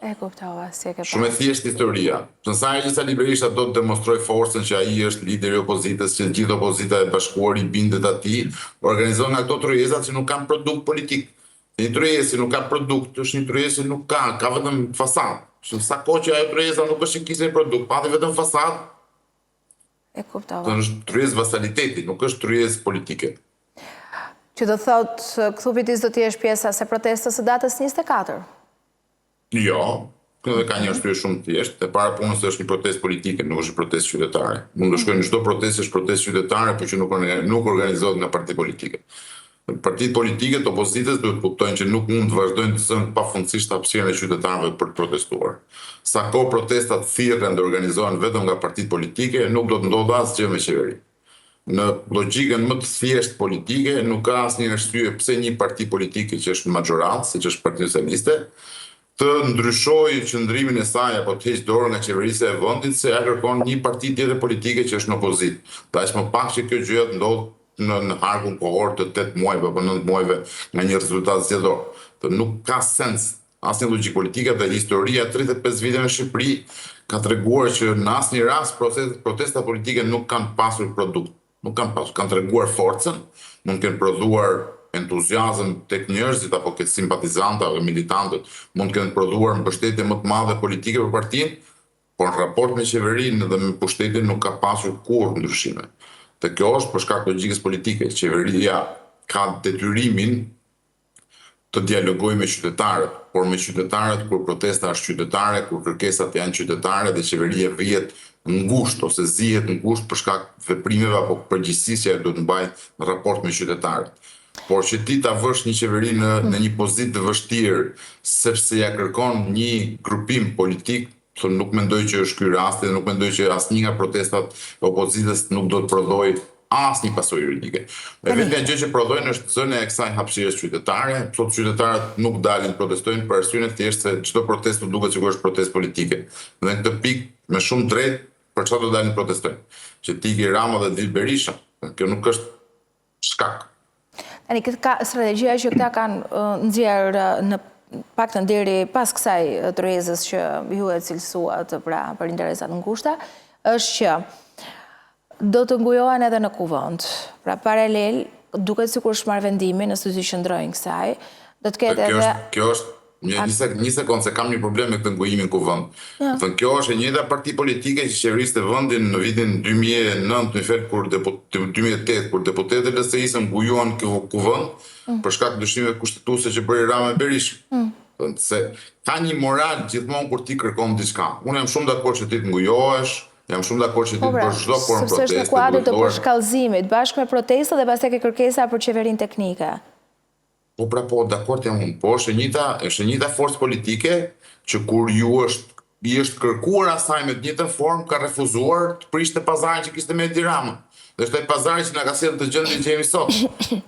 E kuptova, si e ke pa. Shumë e thjeshtë historia. Në sa që Sali Berisha do të demonstroj forcën që ai është lideri i opozitës, që gjithë opozita e bashkuar i bindet atij, organizon nga këto Tryezat që nuk kanë produkt politik. Një Tryezë që nuk ka produkt, është një Tryezë që nuk ka vetëm fasadë. Sa kohë që ajo Tryeza nuk është që kishte një produkt, pati vetëm fasadë. E kuptova. Është Tryezë vasaliteti, nuk është Tryezë politike. Që do thotë, këthupitis do t'jesh pjesa se protestës së datës 24? Jo, këtë ka një arsye shumë thjeshtë, e para punës është një protestë politike, nuk është protestë qytetare. Mund të shkojnë në çdo protestë është protestë qytetare, por që nuk organizohet nga parti politike. Partitë politike të opozitës duhet kuptojnë që nuk mund të vazhdojnë të zënë pafundësisht hapësirën e qytetarëve për të protestuar. Sa kohë protestat thirrën dhe organizohen vetëm nga partitë politike, nuk do të ndodhë asgjë me qeveri. Në logjikën më të thjeshtë politike, nuk ka asnjë arsye pse një parti politike që është në majorancë, siç është Partia Socialiste, të ndryshojë qëndrimin e saj apo të heqë dorë nga qeverisja e vendit se ja kërkon një parti tjetër politike që është në opozitë. Ta është më pak që kjo gjë ndodh në harkun kohor të 8 muajve apo 9 muajve nga një rezultat zgjedhor. Nuk ka sens asnjë logjik politike dhe historia 35 vite në Shqipëri ka treguar që në asnjë rast protesta politike nuk kanë pasur produkt. Nuk kanë pasur, kanë treguar forcën, mund të kenë prodhuar entuziazëm tek njerëzit apo tek simpatizantë apo militantët, mund të kenë prodhuar mbështetje më të madhe politike për partinë, por në raport me qeverinë dhe me pushtetin nuk ka pasur kurrë ndryshime. Dhe kjo është për shkak të logjikës politike. Qeveria ka detyrimin të dialogojë me qytetarët, por me qytetarët kur protesta është qytetare, kur kërkesat janë qytetare dhe qeveria vihet ngushtë ose zihet ngushtë për shkak të veprimeve apo përgjegjësisë që duhet të mbajë në raport me qytetarët. Por që ti ta vësh një qeveri në një pozitë të vështirë sepse ja kërkon një grupim politik, nuk mendoj që është ky rasti dhe nuk mendoj që asnjë nga protestat e opozitës nuk do të prodhojë asnjë pasojë juridike. Vetëm gjë që prodhojnë është zënia e kësaj hapësirës qytetare, sot qytetarët nuk dalin protestojnë për arsyeën e thjeshtë se çdo protestë duket sikur është protestë politike. Dhe në këtë pikë me shumë drejt për çfarë do dalin protestojnë? Që ti ke Rama dhe Dil Berisha. Kjo nuk është shkak. Tani këtë strategjia që këta kanë nxjerrë në paktën deri pas kësaj tërheqësës që ju e cilësuat për interesat ngushta, është që do të ngujohen edhe në kuvend. Pra paralel, duket sikur është marrë vendimin nëse do të qëndrojnë kësaj, do të ketë edhe Kjo është një sekondë se kam një problem me këtë ngujimin kuvend. Kjo është e njëjta parti politike që qeveriste vendin në vitin 2009, kur 2008 kur deputetët e LSI-së ngujuan kuvend për shkak të dëshimeve kushtetuese që bëri Rama e Berisha. Se ka një moral gjithmonë kur ti kërkon diçka. Unë jam shumë dakord që ti të ngujohesh, jam shumë dakord që ti të bësh çdo formë proteste. Sepse është në kuadër të përshkallëzimit, bashkë me protesta dhe pastaj ke kërkesa për qeverinë teknike. Po pra po, dakord jam unë. Po është e njëjta forcë politike që kur i është kërkuar asaj me të njëjtën formë ka refuzuar të prishte pazarin që kishte me Edi Rama. Dhe është ai pazari që na ka sjellë të gjendjen që jemi sot.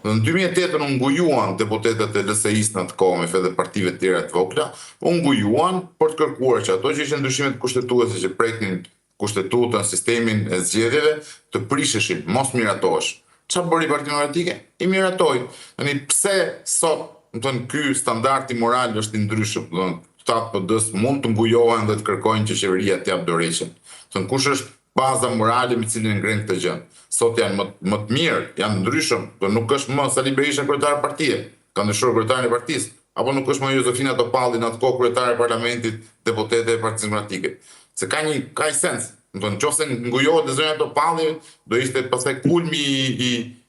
Në 2008 u ngujuan deputetët e LSI-së në atë kohë me edhe partive të tjera të vogla, u ngujuan për të kërkuar që ato që ishin ndryshimet kushtetuese që preknin kushtetutën, sistemin e zgjedhjeve, të prisheshin, mos miratohesh. Çfarë bëri Partia Demokratike? I miratoi. Tani pse sot, ky standardi moral është i ndryshëm, shtatë PD-s mund të ngujohen dhe të kërkojnë që qeveria të jap dorëheqjen. Kush është baza morale me cilën ngren këtë gjë? Sot janë më të mirë, janë ndryshëm, nuk është më Sali Berisha kryetari i partisë, ka ndryshuar kryetarin e partisë, apo nuk është më Jozefina Topalli në atë kohë kryetare e parlamentit, deputete e Partisë Demokratike. Se ka sens. Nëse ngujohet zënia Topalli, do ishte pastaj kulmi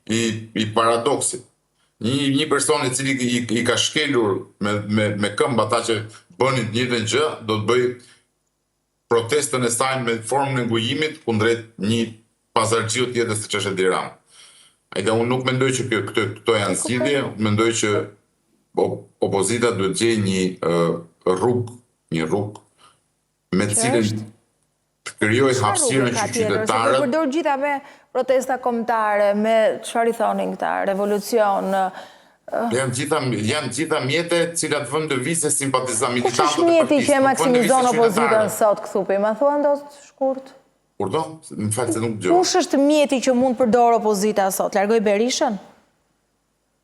i paradoksit. Një person i cili i ka shkelur me këmbë ata që bënin të njëjtën gjë, do të bëj protestën e saj me formën e ngujimit kundrejt një pazargjiu tjetër siç është Edi Rama. Unë nuk mendoj që këto janë zgjidhje, mendoj që opozita duhet gjejë një rrugë me të cilën të krijojë hapësirën që qytetarët. Përdor gjitha me protesta kombëtare, me çfarë i thonin këta, revolucion. Janë gjitha mjete cilat vënë lëvizje simpatizantë militantët. Kush është mjeti që e maksimizon opozitën sot këthupi? Ma thua ndosht shkurt? Kurdo? Në fakt se nuk dëgjoj. Kush është mjeti që mund përdor opozita sot? Largoj Berishën?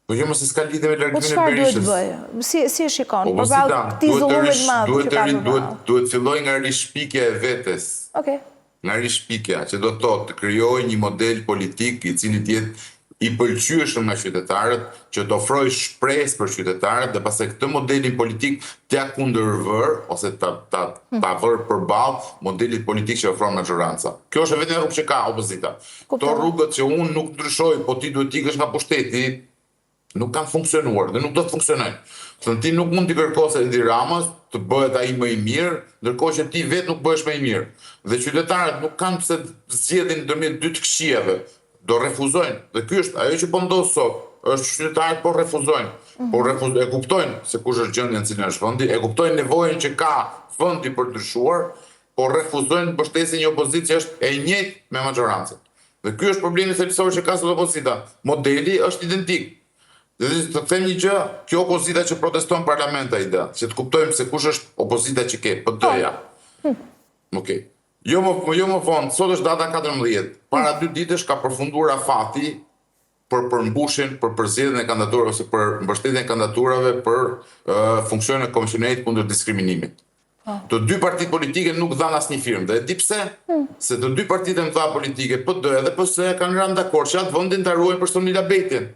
Po jo, mos s'ka lidhje me largimin e Berishës. Po çfarë duhet bëj? Si e shikon? Përballë këtij zullumi të madh që ka përballë. Duhet filloj nga rishpikja e vetes. Okej. Nga rishpikja, që do të thotë të krijojë një model politik i cili të jetë i pëlqyeshëm nga qytetarët, që të ofrojë shpresë për qytetarët dhe pastaj këtë modelin politik t'ia kundërvër ose ta vër përballë modelit politik që ofron maxhoranca. Kjo është vetëm rrugë që ka opozita. Këto rrugët që unë nuk ndryshoj, po ti duhet ikësh nga pushteti, nuk kanë funksionuar dhe nuk do të funksionojnë. Ti nuk mund t'i kërkosh Edi Ramës të bëhet ai më i mirë, ndërkohë që ti vetë nuk bëhesh më i mirë. Dhe qytetarët nuk kanë pse të zgjedhin ndërmjet dy të këqijave. Do refuzojnë. Dhe ky është ajo që po ndodh sot. Është qytetarët po refuzojnë. E kuptojnë se kush është gjendja në cilën është vendi, e kuptojnë nevojën që ka vendi për të ndryshuar, por refuzojnë mbështetjen një opozitë që është e njëjtë me maxhorancën. Dhe ky është problemi thelbësor që ka sot opozita. Modeli është identik. Të them një gjë, kjo opozita që proteston parlamenta ide, që të kuptojmë se kush është opozita që ke, PD-ja. Okej. Jo më vonë, sot është data 14. Para 2 ditësh ka përfunduar afati për përmbushin, për përzgjedhjen e kandidaturave ose për mbështetjen e kandidaturave për funksionin e Komisionit kundër diskriminimit. Të 2 partitë politike nuk dhanë asnjë firmë. Dhe e di pse? Se të 2 partitë e mëdha politike, PD dhe PS, kanë rënë dakord që atë vendin ta ruajnë për Sonila Betin.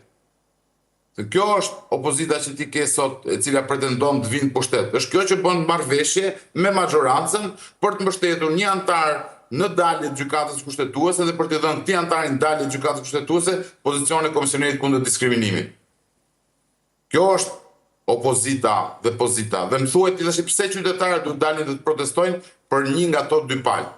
Kjo është opozita që ti ke sot, e cila pretendon të vinë pushtet. Është kjo që bën marrëveshje me majorancën për të mbështetur një antar në dalje të gjykatës kushtetuese dhe për të dhënë këtij antarit në dalje të gjykatës kushtetuese pozicionin e Komisionit kundër diskriminimit. Kjo është opozita dhe pozita. Dhe më thuhet ti tash pse qytetarët duhet dalin dhe të protestojnë për një nga ato 2 palë.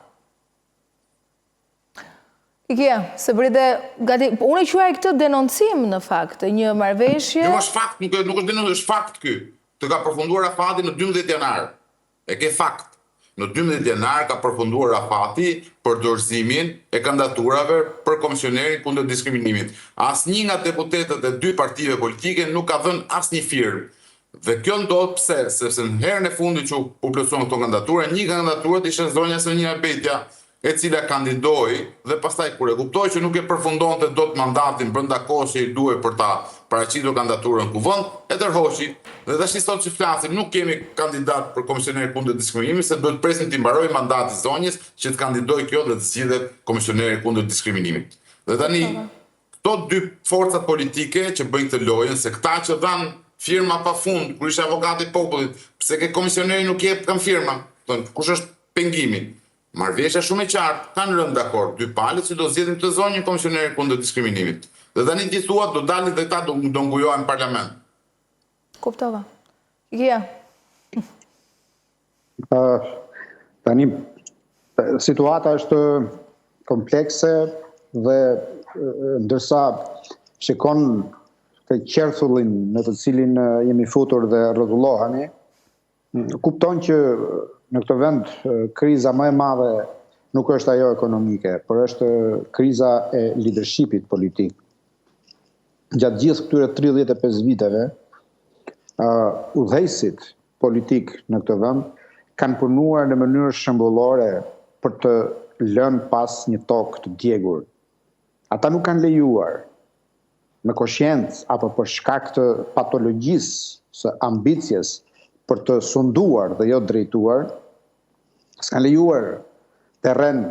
Se bride, unë e quaj këtë denoncim në fakt, një marrëveshje. Jo, është fakt, nuk është denoncim, është fakt ky. Të ka përfunduar afati në 12 janar. E ke fakt. Në 12 janar ka përfunduar afati për dorëzimin e kandidaturave për komisionerin kundër diskriminimit. Asnjë nga deputetët e 2 partive politike nuk ka dhënë asnjë firmë. Dhe kjo ndodh pse? Sepse në herën e fundit që u plotësuan këto kandidatura, një kandidaturë ishte zonja Sonila Betja, e cila kandidoi dhe pastaj kur e kuptoi që nuk e përfundonte dot mandatin brenda kohës që i duhej për ta paraqitur kandidaturën kuvend, e tërhoqi. Dhe tash sot që flasim, nuk kemi kandidat për komisioner kundër diskriminimit, se duhet presim të mbarojë mandati zonjës që të kandidojë kjo dhe të zgjidhet komisioneri kundër diskriminimit. Dhe tani këto 2 forcat politike që bëjnë këtë lojën, se këta që dhanë firma pafund, kur ishte avokati i popullit, pse ke komisioneri nuk jep kanë firma? Kush është pengimi? Marrëveshja shumë e qartë, kanë rënë dakord 2 palët që do zgjedhin të zonjën komisioneri kundër diskriminimit. Dhe tani ti thua do dalin dhe këta do ngujohen në parlament. Kuptova. Gia. Tani situata është komplekse dhe ndërsa shikon të qerthullin në të cilin jemi futur dhe rrotullohemi, kupton që në këtë vend kriza më e madhe nuk është ajo ekonomike, por është kriza e leadershipit politik. Gjatë gjithë këtyre 35 viteve, udhëheqësit politik në këtë vend kanë punuar në mënyrë shembullore për të lënë pas një tokë të djegur. Ata nuk kanë lejuar me koshiencë apo për shkak të patologjisë së ambicjes për të sunduar dhe jo drejtuar, s'kan lejuar terren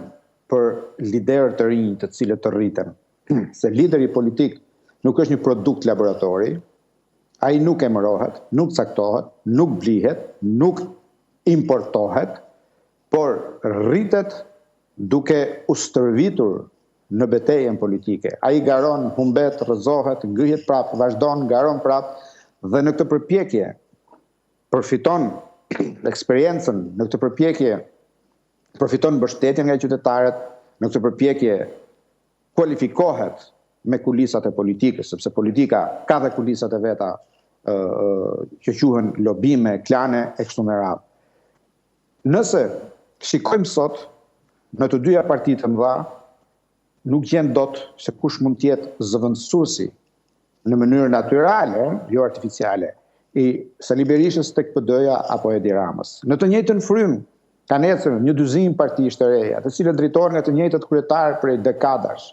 për liderë të rinj të cilët të rriten. Se lideri politik nuk është një produkt laboratori, ai nuk emërohet, nuk caktohet, nuk blihet, nuk importohet, por rritet duke u stërvitur në betejën politike. Ai garon, humbet, rrëzohet, ngrihet prapë, vazhdon, garon prapë, dhe në këtë përpjekje përfiton eksperiencën, në këtë përpjekje përfiton mbështetjen nga qytetarët, në këtë përpjekje kualifikohet me kulisat e politikës, sepse politika ka dhe kulisat e veta që quhen lobime, klane e kështu me radhë. Nëse shikojmë sot në të 2 partitë të mëdha, nuk gjen dot se kush mund të jetë zëvendësuesi në mënyrë natyrale, jo artificiale, i Sali Berishës tek PD-ja apo Edi Ramës. Në të njëjtën frymë kanë ecur një dyzinë partish të reja, të cilët drejtohen nga të njëjtët kryetarë prej dekadash.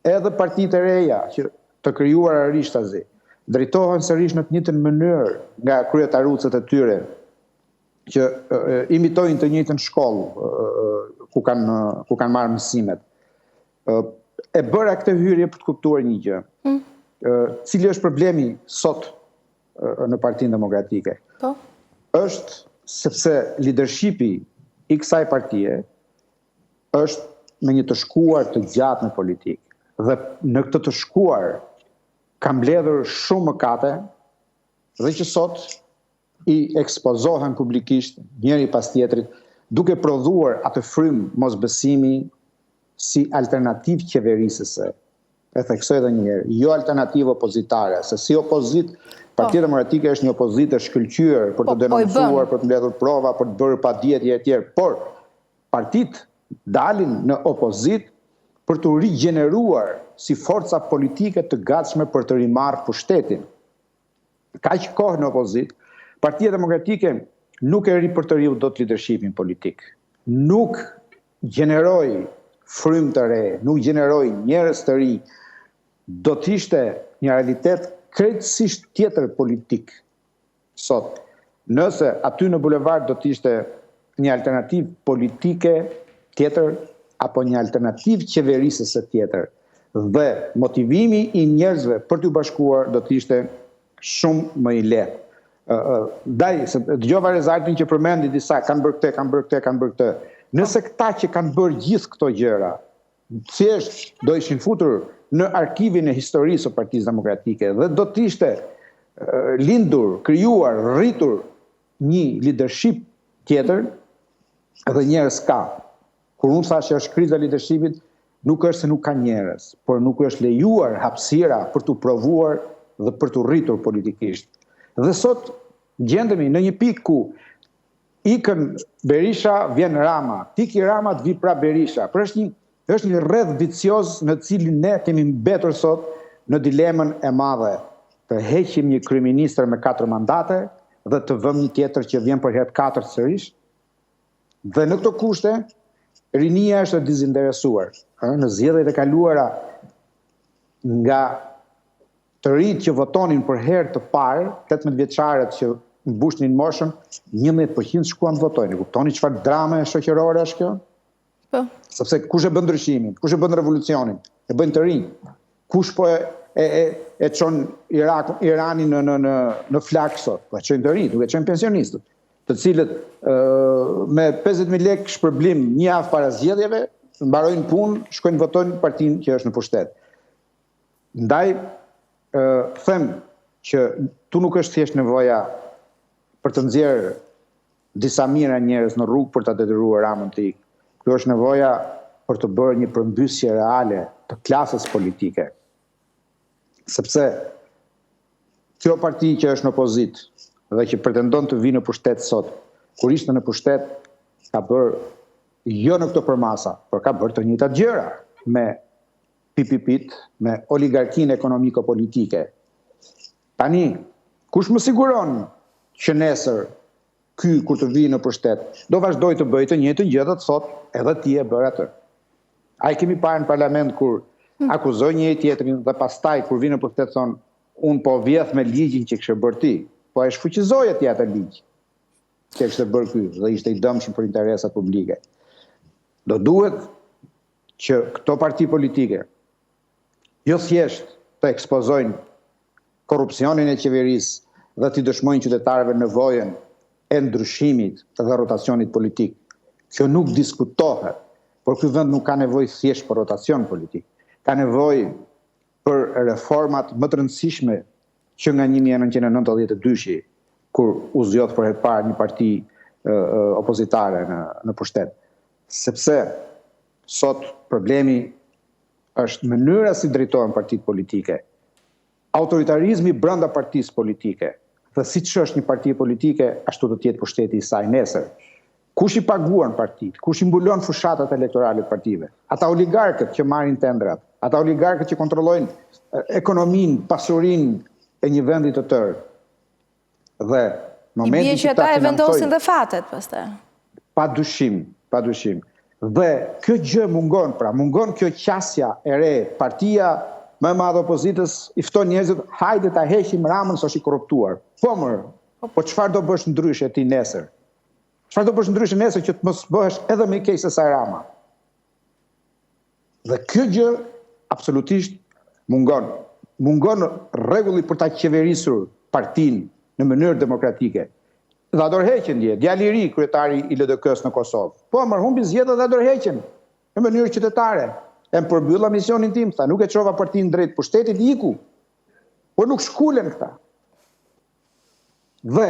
Edhe partitë e reja që të krijuara rishtazi, drejtohen sërish në të njëjtën mënyrë nga kryetarucët e tyre që imitojnë të njëjtën shkollë ku kanë marrë mësimet. E bëra këtë hyrje për të kuptuar një gjë. Cili është problemi sot në Partinë Demokratike? Është sepse leadershipi i kësaj partie është me një të shkuar të gjatë në politikë. Dhe në këtë të shkuar ka mbledhur shumë mëkate dhe që sot i ekspozohen publikisht njëri pas tjetrit, duke prodhuar atë frymë mosbesimi si alternativë qeverisëse. E theksoj edhe një herë, jo alternativë opozitare, se si opozit, Partia Demokratike është një opozitë e shkëlqyer për të denoncuar, për të mbledhur prova, për të bërë padjetje e tjerë, por partitë dalin në opozit për të rigjeneruar si forca politike të gatshme për të rimarrë pushtetin. kaq kohë në opozit, Partia Demokratike nuk e ri për të riu do të leadershipin politik. Nuk gjeneroi frymë të re, nuk gjeneroi njerëz të ri. Do të ishte një realitet krejtësisht tjetër politik sot. Nëse aty në bulevard do të ishte një alternativë politike tjetër apo një alternativë qeverisëse tjetër. Dhe motivimi i njerëzve për t'u bashkuar do të ishte shumë më i lehtë. Dëgjova Rezardin që përmendi disa, kanë bërë këtë. Nëse këta që kanë bërë gjithë këto gjëra, thjesht do ishin futur në arkivin e historisë së Partisë Demokratike dhe do të ishte lindur, krijuar, rritur një leadership tjetër, edhe njerëz ka. Kur unë thash që është kriza leadershipit, nuk është se nuk ka njerëz, por nuk është lejuar hapësira për t'u provuar dhe për t'u rritur politikisht. Dhe sot gjendemi në një pikë ku ikën Berisha, vjen Rama, tiki Rama të vi pra Berisha. Për është një rreth vicioz në cilin ne kemi mbetur sot në dilemën e madhe të heqim një kryeministër me 4 mandate dhe të vëmë një tjetër që vjen për herë 4 sërish. Dhe në këto kushte, rinia është e dizinteresuar. Në zgjedhjet e kaluara, nga të rinjt që votonin për herë të parë, 18 vjeçarët që mbushnin moshën, 11% shkuan të votojnë. Kuptoni çfarë drame shoqërore është kjo? Po. Sepse kush e bën ndryshimin, kush e bën revolucionin, e bën të rinj. Kush po e çon Iranin në flak sot, po e çojnë të rinj, duke çojnë pensionistët, të cilët me 50.000 lekë shpërblim një javë para zgjedhjeve, mbarojnë punë, shkojnë votojnë partinë që është në pushtet. Ndaj them që tu nuk është thjesht nevoja për të nxjerrë disa mijëra njerëz në rrugë për ta detyruar Ramën të ikë. Kjo është nevoja për të bërë një përmbysje reale të klasës politike. Sepse kjo parti që është në opozit dhe që pretendon të vinë në pushtet sot, kur ishte në pushtet, ka bërë jo në këto përmasa, por ka bërë të njëjtat gjëra me PPP-t, me oligarkinë ekonomiko-politike. Tani, kush më siguron që nesër ky kur të vijë në pushtet, do vazhdoj të bëjë të njëjtën gjë, të thotë edhe ti e bër atë. Ai kemi parë në parlament kur akuzoi njëri tjetrin dhe pastaj kur vjen në pushtet thon unë po vjedh me ligjin që kishe bërë ti, po e shfuqizoi atij atë ligj që kishte bërë ky dhe ishte i dëmshëm për interesat publike. Do duhet që këto parti politike jo thjesht të ekspozojnë korrupsionin e qeverisë dhe të dëshmojnë qytetarëve nevojën e ndryshimit dhe rotacionit politik. Kjo nuk diskutohet, por ky vend nuk ka nevojë thjesht për rotacion politik. Ka nevojë për reformat më të rëndësishme që nga 1992, kur u zgjodh për herë parë një parti opozitare në pushtet. Sepse sot problemi është mënyra si drejtohen partitë politike, autoritarizmi brenda partisë politike, dhe siç është një parti politike, ashtu do të jetë pushteti i saj nesër. Kush i paguan partitë, kush i mbulon fushatat elektorale të partive? Ata oligarkët që marrin tendrat, ata oligarkët që kontrollojnë ekonominë, pasurinë e një vendi të tërë. Dhe momentin që ata e vendosin dhe fatet pastaj. Padyshim. Dhe kjo gjë mungon, mungon kjo qasja e re, partia më e madhe opozitës i fton njerëzit, hajde ta heqim Ramën se është i korruptuar. Po çfarë do bësh ndryshe ti nesër? Çfarë do bësh ndryshe nesër që të mos bëhesh edhe më i keq se sa Rama? Dhe kjo gjë absolutisht mungon. Mungon rregulli për ta qeverisur partinë në mënyrë demokratike. Dhe adorheqen djali i ri, kryetari i LDK-s në Kosovë. Po, humbi zgjedhjet dhe adorheqen në mënyrë qytetare. E më përbylla misionin tim, tha, nuk e çova partinë drejt pushtetit, iku. Por nuk shkulen këta. Dhe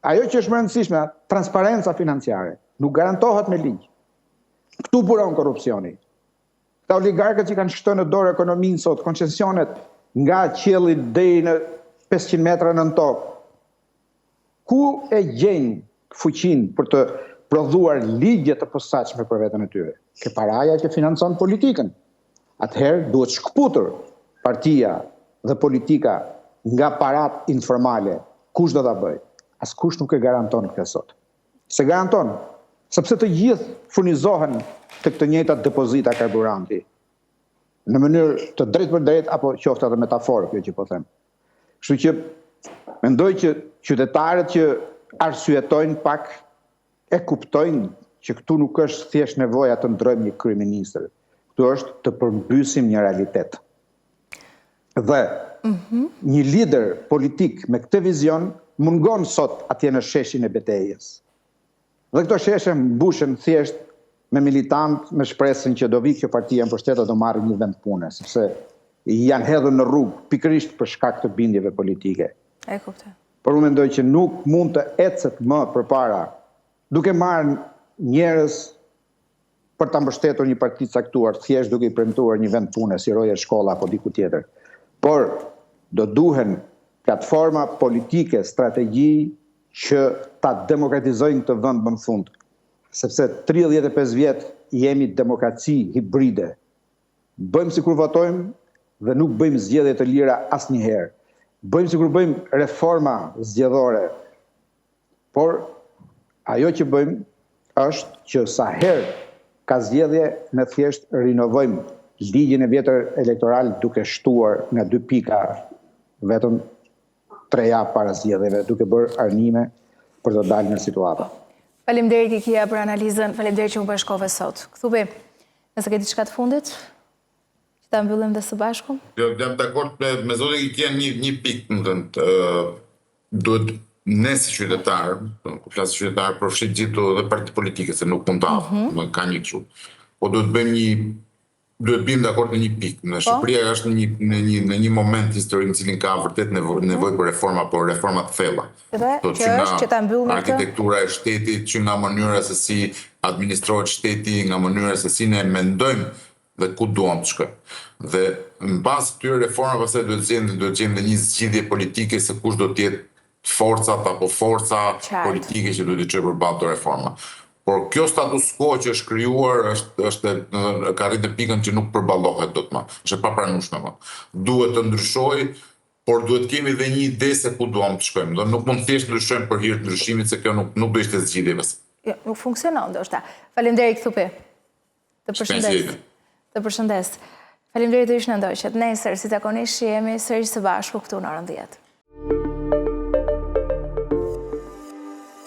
ajo që është më rëndësishme, transparenca financiare, nuk garantohet me ligj. Këtu buron korrupsioni. Këta oligarkët që kanë shëtën në dorë ekonominë sot, koncesionet nga qielli deri në 500 metra nën tokë. Ku e gjejnë fuqinë për të prodhuar ligje të posaçme për veten e tyre? Ke paraja që financon politikën. Atëherë duhet shkputur partia dhe politika nga parat informale, kush do ta bëj? Askush nuk e garanton këtë sot. Se garanton, sepse të gjithë furnizohen të këtë njëjtat depozita karburanti, në mënyrë të drejtë për drejtë, apo qoftë edhe metaforë, kjo që po them. Kështu që mendoj që qytetarët që arsyetojnë pak e kuptojnë që këtu nuk është thjesht nevoja të ndrojmë një kryeministër. Këtu është të përmbysim një realitet. Dhe një lider politik me këtë vizion mungon sot atje në sheshin e betejës. Dhe këto sheshe mbushen thjesht me militant, me shpresën që do vi kjo partia në pushtet dhe do marrë një vend pune, sepse janë hedhur në rrugë pikërisht për shkak të bindjeve politike. E kuptoj. Por unë mendoj që nuk mund të ecet më përpara, duke marrë njerëz për ta mbështetur një parti caktuar, thjesht duke i premtuar një vend pune si roja shkolla apo diku tjetër. Por do duhen platforma politike, strategji që ta demokratizojnë këtë vend më në fund. Sepse 35 vjet jemi demokraci hibride. Bëjmë sikur votojmë dhe nuk bëjmë zgjedhje të lira asnjëherë. Bëjmë sikur bëjmë reforma zgjedhore. Por ajo që bëjmë është që sa herë ka zgjedhje ne thjesht rinovojmë ligjin e vjetër elektoral duke shtuar nga 2 pika vetëm 3 javë para zgjedhjeve, duke bërë arnime për të dalë në situata. Faleminderit Kikia për analizën, faleminderit që më bashkove sot. Kthubi, nëse ke diçka të fundit, që ta mbyllim dhe së bashku? Jo, jam dakord me zotin Kikia një pikë, më thënë, duhet ne si qytetarë, kur flas qytetarë, përfshit gjithë dhe parti politike, se nuk mund ta, ka një kështu. Po duhet bëjmë dakord në një pikë. Në Shqipëria është në një moment historik në cilin ka vërtet nevojë për reforma, por reforma të thella. Që ta mbyll me këtë arkitektura e shtetit, që nga mënyra se si administrohet shteti, nga mënyra se si ne mendojmë dhe ku duam të shkojmë. Dhe mbas këtyre reforma pastaj duhet të gjejmë një zgjidhje politike se kush do të jetë forcat apo forca politike që duhet të çojë përballë këto reforma. Por kjo status quo që është krijuar ka rritë pikën që nuk përballohet dot më. Është e papranueshme më. Duhet të ndryshojë, por duhet kemi dhe një ide se ku duam të shkojmë. Do nuk mund thjesht ndryshojmë për hir të ndryshimit, se kjo nuk do ishte zgjidhje bes. Jo, nuk funksionon ndoshta. Faleminderit Kthupi. Të përshëndes. Të përshëndes. Faleminderit që ishë në ndoqët. Nesër, si zakonisht, jemi sërish së bashku këtu në orën 10.